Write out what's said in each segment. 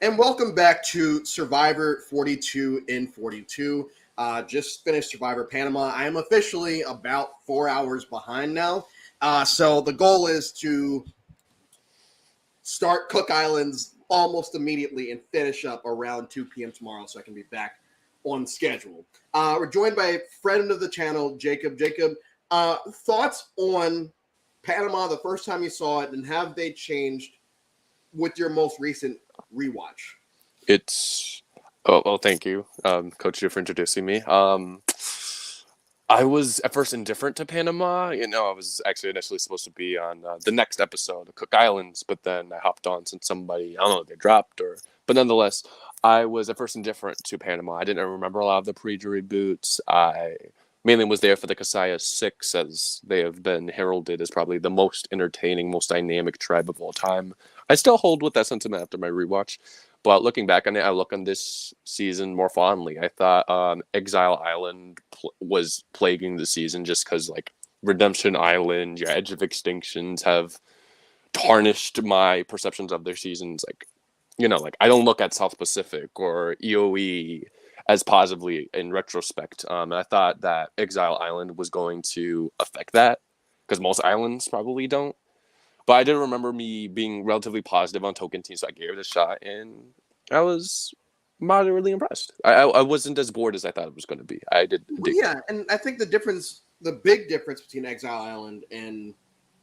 And welcome back to Survivor 42 in 42. Just finished Survivor Panama. I am officially about 4 hours behind now. So the goal is to start Cook Islands almost immediately and finish up around 2 p.m. tomorrow so I can be back on schedule. We're joined by a friend of the channel, Jacob. Jacob, thoughts on Panama the first time you saw it, and have they changed with your most recent rewatch? Thank you, Coach Joe, for introducing me. I was at first indifferent to Panama. I was actually initially supposed to be on the next episode of Cook Islands, but then I hopped on since somebody, I don't know if they dropped but nonetheless, I was at first indifferent to Panama. I didn't remember a lot of the pre-jury boots. I mainly was there for the CASAYA 6, as they have been heralded as probably the most entertaining, most dynamic tribe of all time. I still hold with that sentiment after my rewatch. But looking back on it, I look on this season more fondly. I thought Exile Island was plaguing the season just because, Redemption Island, your Edge of Extinctions have tarnished my perceptions of their seasons. I don't look at South Pacific or EOE as positively in retrospect. And I thought that Exile Island was going to affect that because most islands probably don't. But I did remember me being relatively positive on Token Team, so I gave it a shot, and I was moderately impressed. I wasn't as bored as I thought it was going to be. I did. Yeah, and I think the big difference between Exile Island and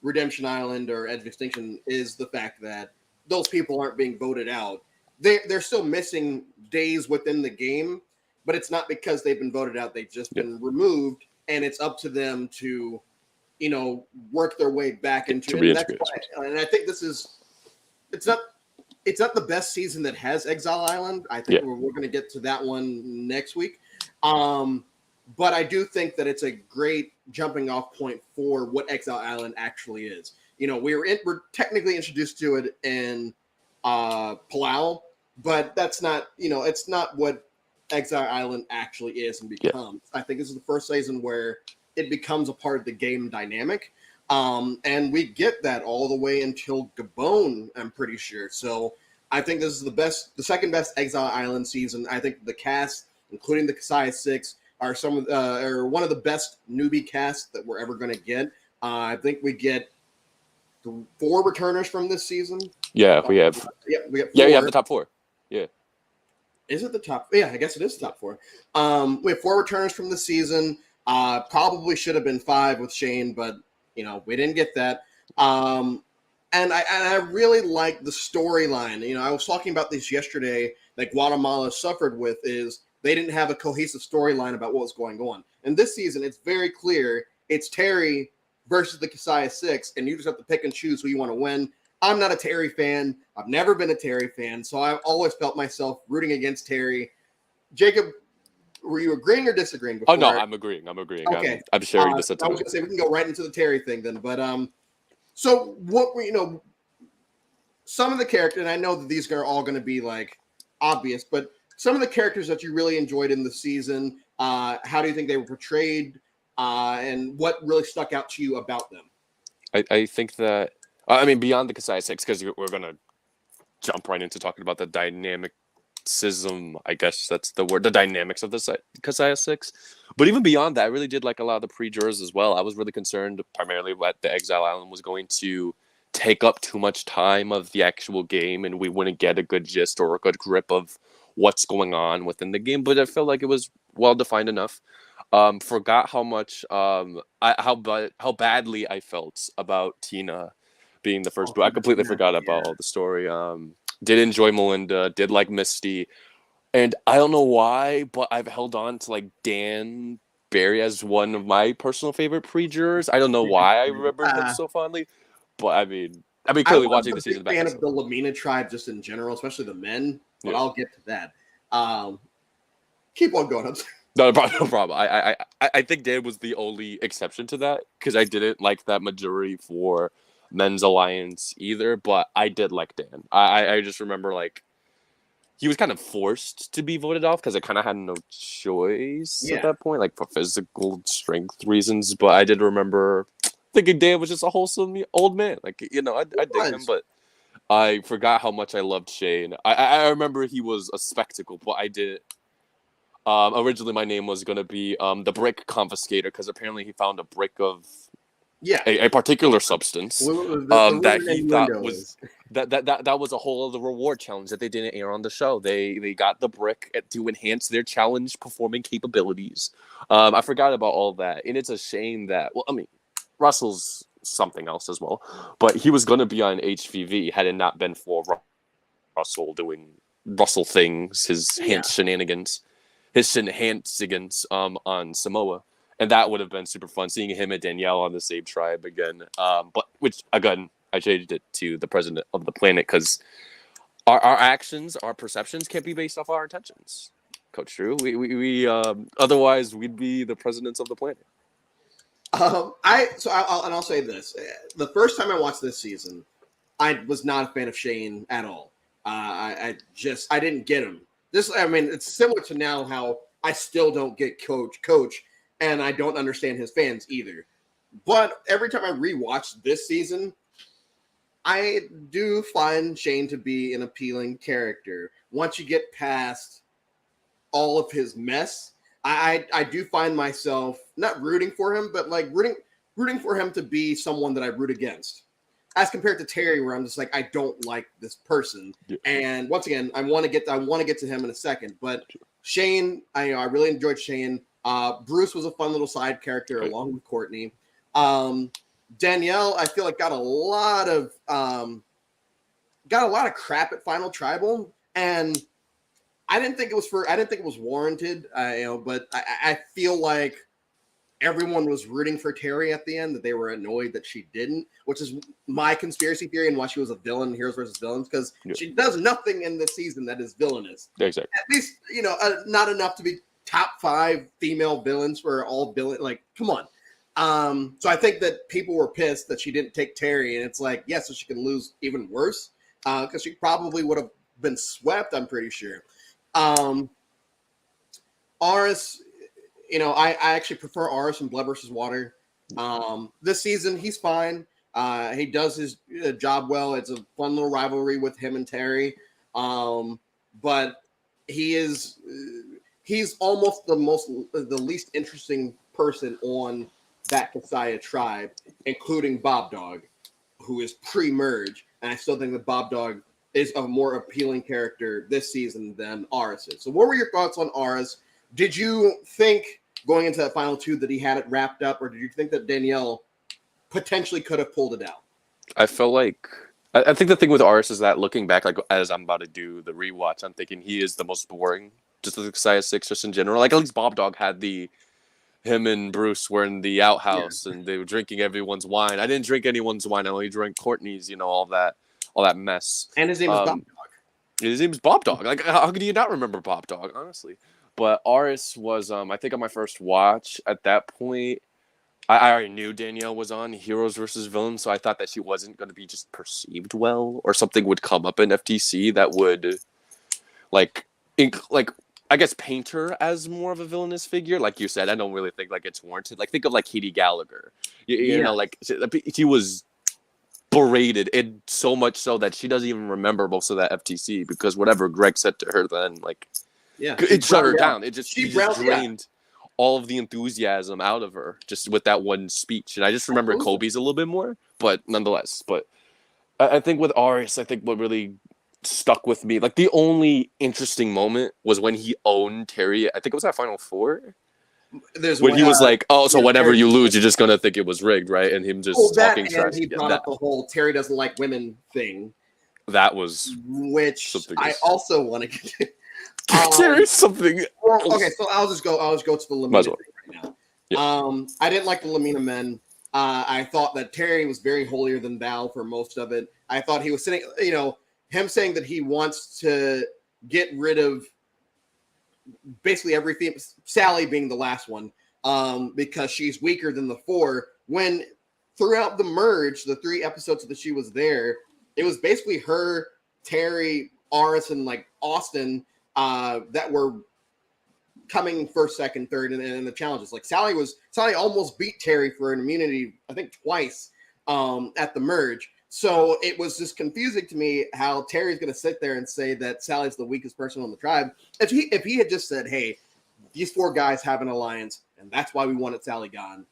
Redemption Island or Edge of Extinction is the fact that those people aren't being voted out. They're still missing days within the game, but it's not because they've been voted out. They've just been removed, and it's up to them to work their way back into it. And I think it's not the best season that has Exile Island. I think we're going to get to that one next week. But I do think that it's a great jumping off point for what Exile Island actually is. We're technically introduced to it in Palau, but that's not, it's not what Exile Island actually is and becomes. I think this is the first season where it becomes a part of the game dynamic. And we get that all the way until Gabon, I'm pretty sure. So I think this is the second best Exile Island season. I think the cast, including the CASAYA 6, are one of the best newbie casts that we're ever going to get. I think we get 4 returners from this season. Yeah, we have. We have 4. Yeah, you have the top 4. Yeah. Is it the top? Yeah, I guess it is the top 4. We have 4 returners from the season. Probably should have been 5 with Shane, but we didn't get that. And I really like the storyline. I was talking about this yesterday that Guatemala suffered with is they didn't have a cohesive storyline about what was going on. And this season, it's very clear it's Terry versus the CASAYA 6, and you just have to pick and choose who you want to win. I'm not a Terry fan. I've never been a Terry fan, so I've always felt myself rooting against Terry. Jacob, were you agreeing or disagreeing before? Oh, no, I'm agreeing. Okay. I'm sharing the sentiment. I was going to say we can go right into the Terry thing then. But so what were, some of the characters, and I know that these are all going to be obvious, but some of the characters that you really enjoyed in the season, how do you think they were portrayed, and what really stuck out to you about them? I think that, beyond the CASAYA 6, because we're going to jump right into talking about the dynamicism, I guess that's the word, the dynamics of the CASAYA 6. But even beyond that, I really did like a lot of the pre-jurors as well. I was really concerned primarily that the Exile Island was going to take up too much time of the actual game and we wouldn't get a good gist or a good grip of what's going on within the game. But I felt like it was well-defined enough. Forgot how much, how badly I felt about Tina being the first. I completely forgot about all the story. Did enjoy Melinda, did like Misty, and I don't know why, but I've held on to Dan Barry as one of my personal favorite pre-jurors. I don't know why I remember him so fondly, but I mean clearly watching the season back. I'm a fan of the Lamina tribe just in general, especially the men. But I'll get to that. Keep on going. No problem. I think Dan was the only exception to that because I didn't like that majority for Men's Alliance either, but I did like Dan. I just remember he was kind of forced to be voted off because I kind of had no choice at that point, for physical strength reasons. But I did remember thinking Dan was just a wholesome old man. I dig him, but I forgot how much I loved Shane. I remember he was a spectacle, but I did. Originally, my name was gonna be the Brick Confiscator because apparently he found a brick of Yeah, a particular substance the that weird he thought innuendo was is that was a whole other reward challenge that they didn't air on the show. They got the brick to enhance their challenge performing capabilities. I forgot about all that, and it's a shame that. Well, I mean, Russell's something else as well, but he was going to be on HVV had it not been for Russell doing Russell things, his yeah. shenanigans, on Samoa. And that would have been super fun seeing him and Danielle on the same tribe again. But which again, I changed it to the president of the planet because our actions, our perceptions can't be based off our intentions. Coach Drew, we otherwise we'd be the presidents of the planet. I'll say this: the first time I watched this season, I was not a fan of Shane at all. I didn't get him. I mean, it's similar to now how I still don't get Coach, and I don't understand his fans either. But every time I rewatch this season, I do find Shane to be an appealing character. Once you get past all of his mess, I do find myself not rooting for him, but like rooting for him to be someone that I root against. As compared to Terry, where I'm just like, I don't like this person. Yeah. And once again, I want to get to him in a second. But Shane, I really enjoyed Shane. Bruce was a fun little side character along with Courtney. Danielle, I feel like got a lot of crap at Final Tribal, and I didn't think it was warranted. But I feel like everyone was rooting for Terry at the end, that they were annoyed that she didn't, which is my conspiracy theory and why she was a villain in Heroes versus Villains, because she does nothing in this season that is villainous. Exactly. At least, not enough to be top 5 female villains for all villain. Like, come on. So I think that people were pissed that she didn't take Terry, and it's like, yes, so she can lose even worse, because she probably would have been swept, I'm pretty sure. Aris, I actually prefer Aris and Blood versus Water. This season, he's fine. He does his job well. It's a fun little rivalry with him and Terry. But he's almost the least interesting person on that CASAYA tribe, including Bob Dog, who is pre-merge. And I still think that Bob Dog is a more appealing character this season than Aris is. So what were your thoughts on Aris? Did you think going into that final 2 that he had it wrapped up, or did you think that Danielle potentially could have pulled it out? I felt like I think the thing with Aris is that looking back, like as I'm about to do the rewatch, I'm thinking he is the most boring, just the CASAYA 6 just in general. Like at least Bob Dog had him and Bruce were in the outhouse and they were drinking everyone's wine. I didn't drink anyone's wine. I only drank Courtney's, all that mess. And his name is Bob Dog. His name's Bob Dog. Like, how could you not remember Bob Dog, honestly? But Aris was, I think on my first watch at that point, I already knew Danielle was on Heroes versus Villains, so I thought that she wasn't going to be just perceived well, or something would come up in FTC that would, I guess, paint her as more of a villainous figure. Like you said, I don't really think like it's warranted. Like think of like Katie Gallagher. You know, like she was berated, and so much so that she doesn't even remember most of that FTC because whatever Greg said to her then, like, it shut her down. It just drained all of the enthusiasm out of her just with that one speech. And I just remember Kobe's a little bit more, but nonetheless. But I think with Aris, I think what really stuck with me, like the only interesting moment was when he owned Terry. I think it was that Final 4. When he was like, "Oh, so whenever you lose, you're just gonna think it was rigged, right?" And him just talking trash. He brought up the whole Terry doesn't like women thing. That was which I also want to get. Terry's something. Well, okay, so I'll just go to the Lamina thing right now. Yeah. I didn't like the Lamina men. I thought that Terry was very holier than thou for most of it. I thought he was sitting, him saying that he wants to get rid of basically every female, Sally being the last one, because she's weaker than the 4. When throughout the merge, the 3 episodes that she was there, it was basically her, Terry, Aris, and like Austin that were coming first, second, third, and the challenges. Like Sally almost beat Terry for an immunity, I think twice at the merge. So it was just confusing to me how Terry's going to sit there and say that Sally's the weakest person on the tribe. If he had just said, hey, these 4 guys have an alliance, and that's why we wanted Sally gone.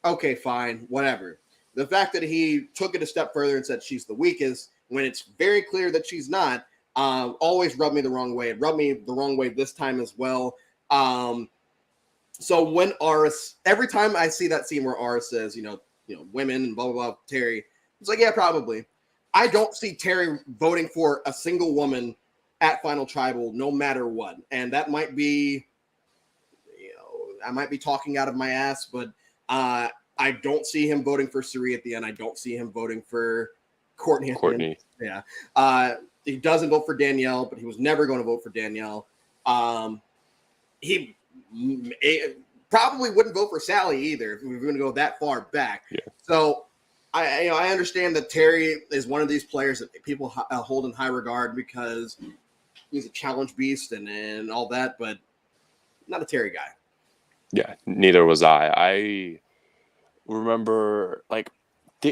Okay, fine, whatever. The fact that he took it a step further and said she's the weakest, when it's very clear that she's not, always rubbed me the wrong way. It rubbed me the wrong way this time as well. So when Aris, every time I see that scene where Aris says, women and blah, blah, blah, Terry, it's like, yeah, probably. I don't see Terry voting for a single woman at Final Tribal, no matter what. And that might be, I might be talking out of my ass, but I don't see him voting for CIRIE at the end. I don't see him voting for Courtney. Yeah. He doesn't vote for Danielle, but he was never going to vote for Danielle. He probably wouldn't vote for Sally either if we were going to go that far back. Yeah. So I understand that Terry is one of these players that people hold in high regard because he's a challenge beast and all that, but not a Terry guy. Yeah, neither was I. I remember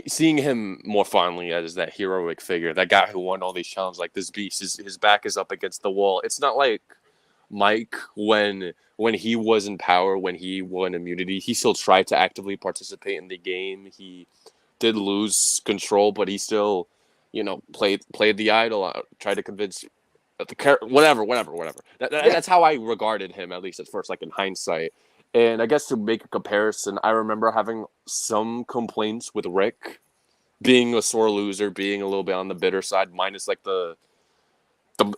seeing him more fondly as that heroic figure, that guy who won all these challenges, like this beast. His back is up against the wall. It's not like Mike when he was in power, when he won immunity, he still tried to actively participate in the game. He did lose control, but he still, played the idol, tried to convince whatever. That's how I regarded him, at least at first, like in hindsight. And I guess to make a comparison, I remember having some complaints with Rick being a sore loser, being a little bit on the bitter side, minus like the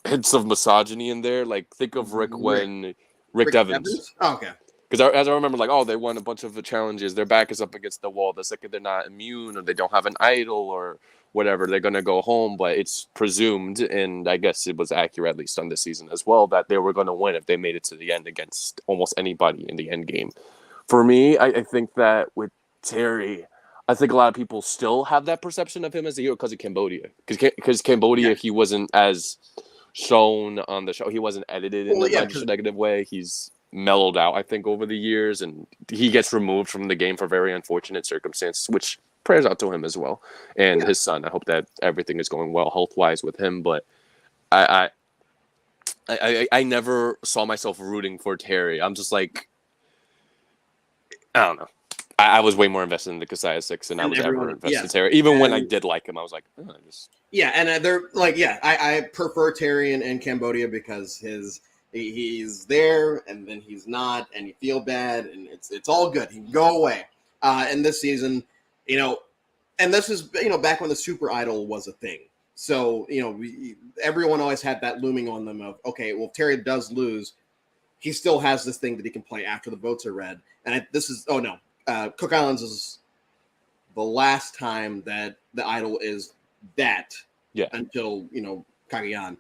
hints of misogyny in there. Like, think of Rick when Rick Devens. Oh, okay. Because as I remember, they won a bunch of challenges. Their back is up against the wall. The second they're not immune or they don't have an idol or whatever, they're going to go home. But it's presumed, and I guess it was accurate, at least on this season as well, that they were going to win if they made it to the end against almost anybody in the end game. For me, I think that with Terry, I think a lot of people still have that perception of him as a hero because of Cambodia. Because Cambodia, he wasn't as shown on the show. He wasn't edited in a negative way. He's mellowed out, I think, over the years, and he gets removed from the game for very unfortunate circumstances, which prayers out to him as well. And his son, I hope that everything is going well health-wise with him. But I never saw myself rooting for Terry. I'm just like, I don't know. I was way more invested in the CASAYA 6 than I was ever invested in Terry. Even when I did like him, I was like, Yeah, and they're like, I prefer Terry in Cambodia because he's there and then he's not, and you feel bad, and it's all good. He can go away. And this season, and this is back when the Super Idol was a thing. So everyone always had that looming on them of, okay, well, if Terry does lose, he still has this thing that he can play after the votes are read. And Cook Islands is the last time that the idol is that until Cagayan.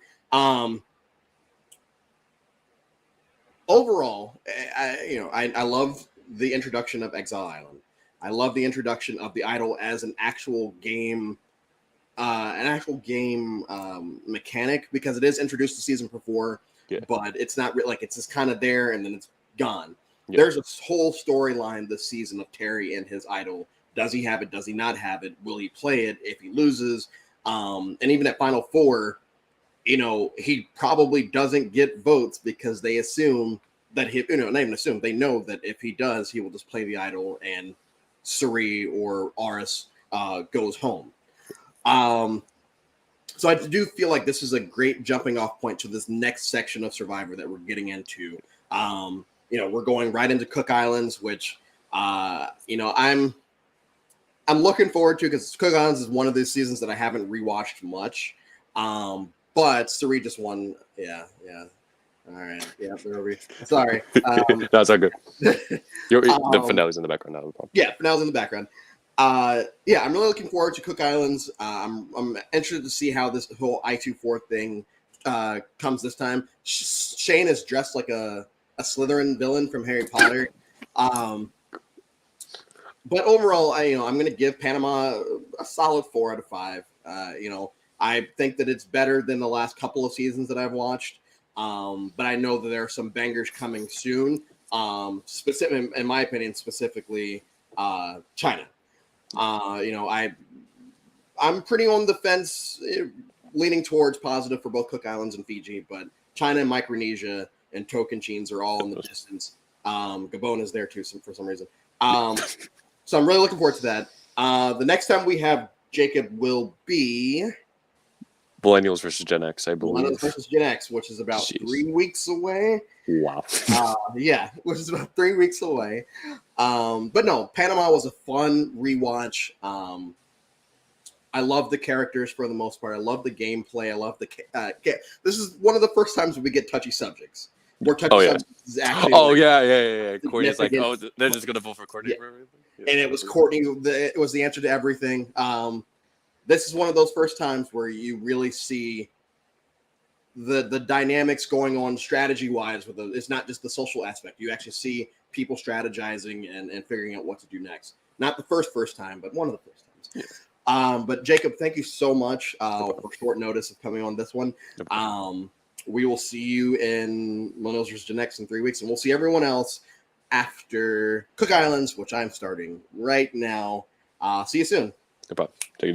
Overall, I love the introduction of Exile Island. I love the introduction of the idol as an actual game mechanic, because it is introduced to season before, but it's not really it's just kind of there and then it's gone. There's a whole storyline this season of Terry and his idol. Does he have it? Does he not have it? Will he play it if he loses? And even at Final Four, he probably doesn't get votes because they assume that not even assume, they know that if he does, he will just play the idol and CIRIE or Aris goes home. So I do feel like this is a great jumping off point to this next section of Survivor that we're getting into. We're going right into Cook Islands, which, I'm looking forward to, because Cook Islands is one of these seasons that I haven't rewatched much. But CIRIE just won. Yeah. All right. Yeah, sorry. That's all good. The finale's in the background now. Yeah, finale's in the background. I'm really looking forward to Cook Islands. I'm interested to see how this whole I-24 thing comes this time. Shane is dressed like a Slytherin villain from Harry Potter. But overall, I'm going to give Panama a solid 4 out of 5. I think that it's better than the last couple of seasons that I've watched. But I know that there are some bangers coming soon. Specific, in my opinion, specifically China. I I'm pretty on the fence, leaning towards positive for both Cook Islands and Fiji, but China and Micronesia and Tocantins are all in the distance. Gabon is there too, for some reason. So I'm really looking forward to that. The next time we have Jacob will be Millennials versus Gen X, I believe. Millennials versus Gen X, which is about 3 weeks away. Wow. Yeah, which is about 3 weeks away. But no, Panama was a fun rewatch. I love the characters for the most part. I love the gameplay. I love the. This is one of the first times we get touchy subjects. Where touchy subjects is actually. Yeah. Courtney's like, oh, they're just gonna vote for Courtney for everything. Yeah, and it was Courtney. It was the answer to everything. This is one of those first times where you really see the dynamics going on strategy wise. It's not just the social aspect. You actually see people strategizing and figuring out what to do next. Not the first time, but one of the first times. Yeah. But Jacob, thank you so much for short notice of coming on this one. We will see you in Millennials vs. Gen X in 3 weeks, and we'll see everyone else after Cook Islands, which I'm starting right now. See you soon. No problem. Take it